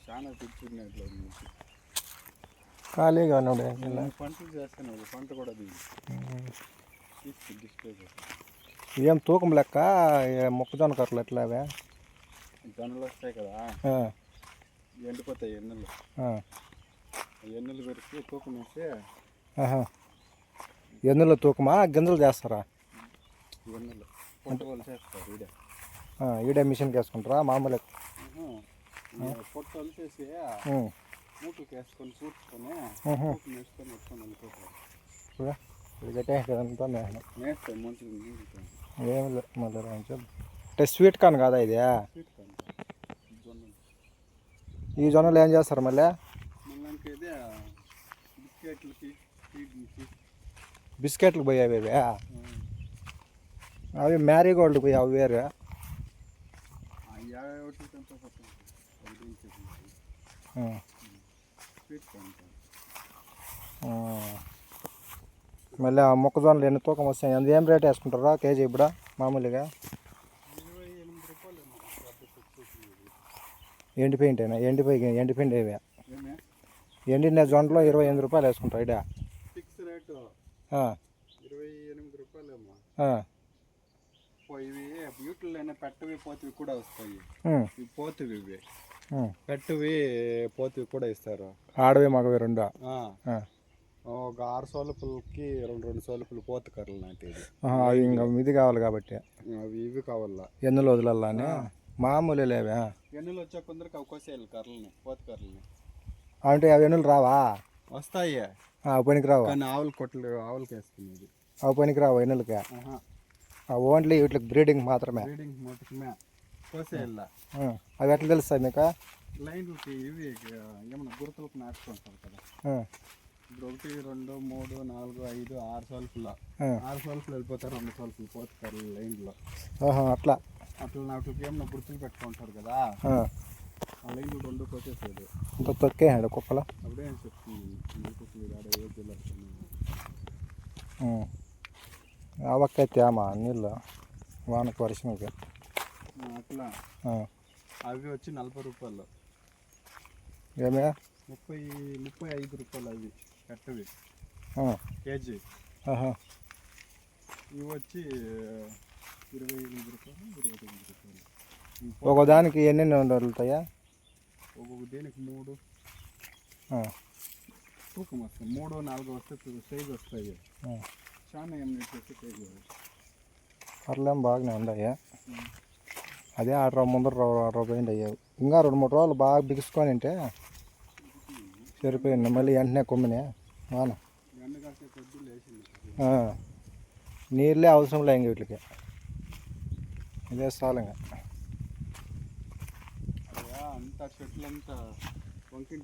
చాలా తెచ్చుకున్నట్లు ఖాళీగా ఉన్నాడు. పంటలు చేస్తాను పంట కూడా డిస్ప్లే ఏం తూకం లెక్క మొక్కజొన్న కట్టలు ఎట్లా అవే జొన్నలు వస్తాయి కదా, ఎండిపోతాయి ఎన్నెలు. ఎన్నెలు పెరిగి తూకం వేస్తే ఎన్నులో తూకమా గింజలు చేస్తారా? ఎన్నెలు పొట్ట వాళ్ళు చేస్తారు ఈడే మిషన్కి వేసుకుంటారా మామూలు? పొట్ట వాళ్ళు చేసి మూటకి వేసుకొని కూర్చుకొని వేసుకొని వేసుకొని వెళ్ళిపోతారు. ఇదంతా వేస్తాయి మంచిగా ఏం లేదు మళ్ళీ అంటే స్వీట్ కార్న్ కాదా ఇది? జొన్నలు. ఈ జొన్నలు ఏం చేస్తారు మళ్ళీ? మళ్ళీ ఇదే బిస్కెట్లకి బిస్కెట్లు పోయావి ఇవి. అవి మ్యారీగోల్డ్ పోయి అవి వేరు. మళ్ళీ ఆ మొక్కజొన్నలు ఎన్ని తూకం వస్తాయి? అది ఏం రేట్ వేసుకుంటారా కేజీ ఇప్పుడు మామూలుగా? 28 రూపాయలు. ఎండిపోయింటేనా? ఎండిపోయింది ఇవి ఎండిన జొన్నలో 28 రూపాయలు వేసుకుంటారు ఇడా ఫిక్స్ రేటు 28 రూపాయలేమో. ఇవి వీటిల్లో పెట్టవి పోతివి కూడా వస్తాయి. ఇవి పోతివి, ఇవి పెట్టవి పోతివి కూడా ఇస్తారు. ఆడవి మగవి రెండు. ఒక 6 సోలపులకి 2 సోలపులు పోత కర్రలు నాటేది. అవి ఇంకా ఇది కావాలి కాబట్టి అవి ఇవి కావాలా ఎన్నులు వదలాలని. మామూలు లేవా? ఎన్నులు వచ్చే కొందరికి అవి కోసేయాలి కర్రలని, పోత కర్రలని. అంటే అవి ఎన్నులు రావా? వస్తాయి పనికి రావా? కానీ ఆవులు కొట్లు ఆవులకి వేసుకునేది. అవి పనికి రావా ఎన్నులకి? ఓన్లీ వీటికి బ్రీడింగ్ మాత్రమే. బ్రీడింగ్ మాత్రమే కోసేయాల. అవి ఎట్లా తెలుస్తాయి మీకు? లైన్లకి ఇవి ఏమన్నా గుర్తులకు నాటుకుంటారు కదా. ఇప్పుడు 1 2 3 4 5 6 సోల్పులు 6 సోల్పులు వెళ్ళిపోతారు. 2 సోల్పులు పోతారు లైన్లో. అట్లా నాటికి ఏమన్నా గుర్తులు పెట్టుకుంటారు కదా, ఆ లైన్లు 2 కోసేసేది. ఇంత తొక్కేయండి కుక్కలు. అప్పుడే చెప్తుంది కుక్కలు ఆడ ఏజ్లో అవక్కాయ తేమ నీళ్ళు వానకు వర్షంకి అట్లా. అవి వచ్చి 40 రూపాయలు. ఏమే 35 రూపాయలు అవి కట్టవి కేజీ. ఇవి వచ్చి 28 రూపాయలు 29 రూపాయలు. ఒకదానికి ఎన్ని వదులుతాయా? ఒక్కొక్క దీనికి 3 తూకం వస్తాయి. 3 4 వస్తే సైజు వస్తాయి. చాలా ఏమి కేజీ అట్లేం బాగానే ఉన్నాయి. అదే ముందర రూపాయలు అయ్యావు. ఇంకా 2-3 రోజులు బాగా బిగుసుకొని ఉంటే సరిపోయింది. మళ్ళీ వెంటనే కొమ్మినే వాన నీళ్ళే అవసరం లే ఇంక వీటికి. ఇదే చాలు ఇంకా. అంతా చెట్లంతా వంకింటి